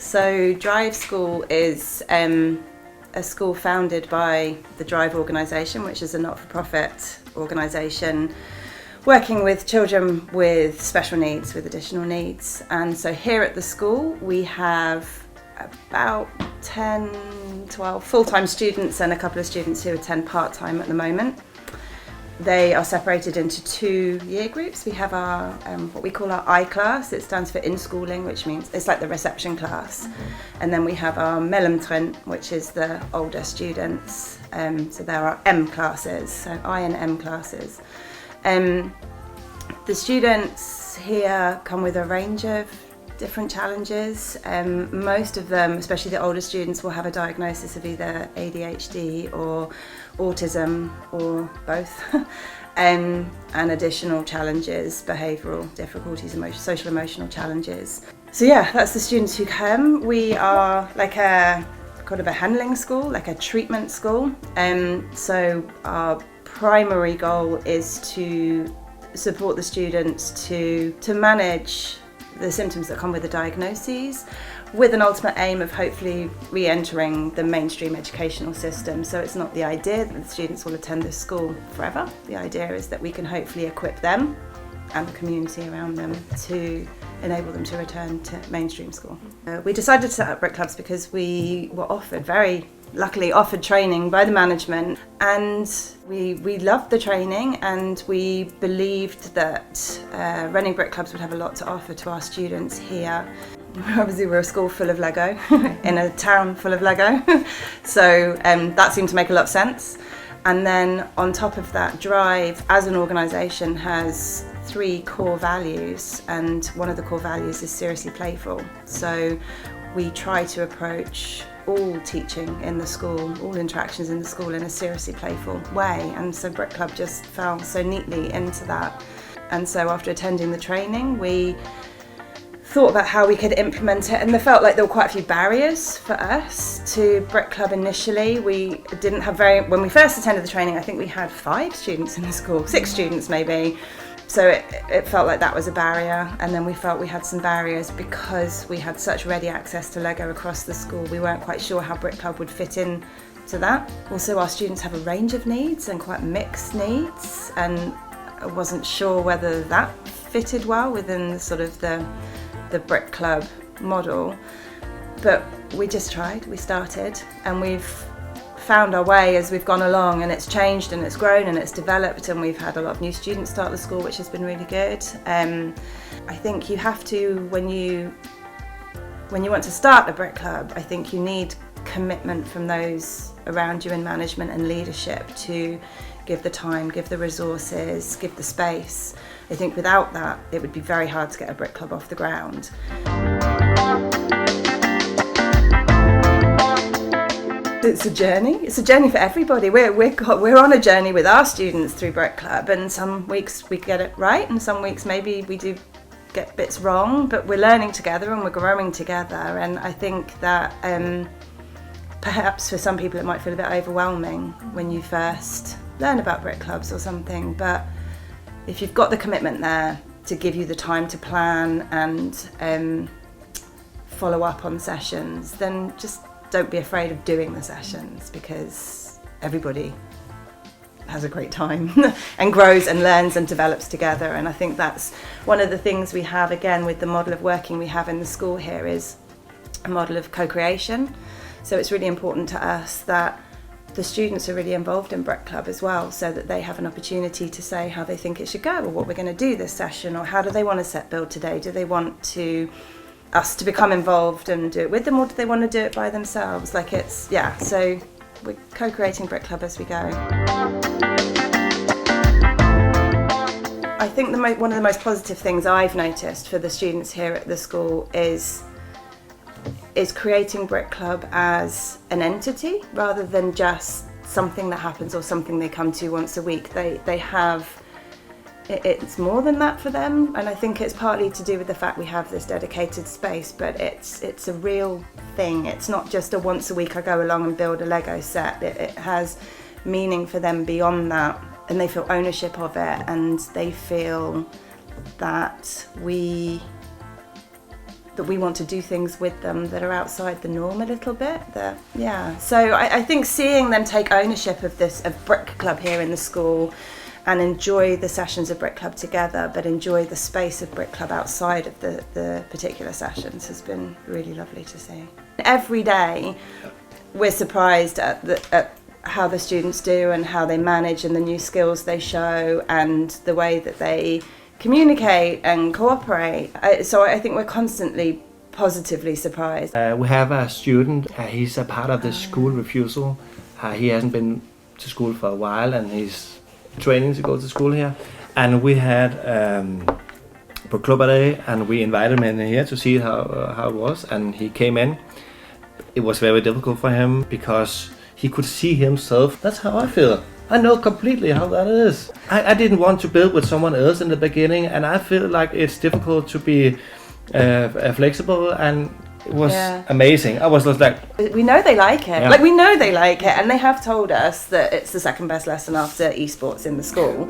So Drive School is a school founded by the Drive organisation, which is a not-for-profit organisation working with children with special needs, with additional needs. And so here at the school we have about 10, 12 full-time students and a couple of students who attend part-time at the moment. They are separated into 2 year groups. We have our what we call our I class. It stands for in-schooling, which means it's like the reception class. And then we have our mellomtrinn, which is the older students. So there are M classes, so I and M classes. The students here come with a range of different challenges. Most of them, especially the older students, will have a diagnosis of either ADHD or autism or both, and additional challenges, behavioural difficulties, social emotional challenges. So yeah, that's the students who come. We are like a kind of a handling school, like a treatment school. So our primary goal is to support the students to manage the symptoms that come with the diagnoses, with an ultimate aim of hopefully re-entering the mainstream educational system. So it's not the idea that the students will attend this school forever. The idea is that we can hopefully equip them and the community around them to enable them to return to mainstream school. We decided to set up Brick Clubs because we were very luckily offered training by the management, and we loved the training, and we believed that running Brick Clubs would have a lot to offer to our students here. Obviously we're a school full of Lego in a town full of Lego, so that seemed to make a lot of sense. And then on top of that, Drive as an organisation has 3 core values, and one of the core values is seriously playful. So we try to approach all teaching in the school, all interactions in the school in a seriously playful way, and so Brick Club just fell so neatly into that. And so after attending the training, we thought about how we could implement it, and there felt like there were quite a few barriers for us to Brick Club initially. We didn't have when we first attended the training, I think we had 5 students in the school, 6 students maybe. So it felt like that was a barrier, and then we felt we had some barriers because we had such ready access to Lego across the school. We weren't quite sure how Brick Club would fit in to that. Also, our students have a range of needs and quite mixed needs, and I wasn't sure whether that fitted well within sort of the Brick Club model. But we just tried, we started, and we've found our way as we've gone along, and it's changed and it's grown and it's developed, and we've had a lot of new students start the school, which has been really good. I think you have to, when you want to start a Brick Club, I think you need commitment from those around you in management and leadership to give the time, give the resources, give the space. I think without that, it would be very hard to get a Brick Club off the ground. It's a journey. It's a journey for everybody. We're on a journey with our students through Brick Club, and some weeks we get it right, and some weeks maybe we do get bits wrong. But we're learning together and we're growing together. And I think that perhaps for some people it might feel a bit overwhelming when you first learn about Brick Clubs or something. But if you've got the commitment there to give you the time to plan and follow up on sessions, then just don't be afraid of doing the sessions, because everybody has a great time and grows and learns and develops together. And I think that's one of the things we have, again, with the model of working we have in the school here, is a model of co-creation. So it's really important to us that the students are really involved in Brick Club as well, so that they have an opportunity to say how they think it should go, or what we're going to do this session, or how do they want to set build today. Do they want us to become involved and do it with them, or do they want to do it by themselves? So we're co-creating Brick Club as we go. I think one of the most positive things I've noticed for the students here at the school is creating Brick Club as an entity rather than just something that happens or something they come to once a week. It's more than that for them, and I think it's partly to do with the fact we have this dedicated space, but it's a real thing. It's not just a once a week I go along and build a Lego set. It has meaning for them beyond that, and they feel ownership of it, and they feel that we that we want to do things with them that are outside the norm a little bit. So I think seeing them take ownership of Brick Club here in the school and enjoy the sessions of Brick Club together, but enjoy the space of Brick Club outside of the particular sessions has been really lovely to see. Every day we're surprised at how the students do and how they manage and the new skills they show and the way that they communicate and cooperate. So I think we're constantly positively surprised. We have a student, he's a part of the school refusal. He hasn't been to school for a while and he's training to go to school here. And we had Brick Club day and we invited him in here to see how it was, and he came in. It was very difficult for him because he could see himself. That's how I feel. I know completely how that is. I didn't want to build with someone else in the beginning, and I feel like it's difficult to be flexible, and it was amazing. I was just like... We know they like it. Yeah. Like, we know they like it, and they have told us that it's the second best lesson after esports in the school.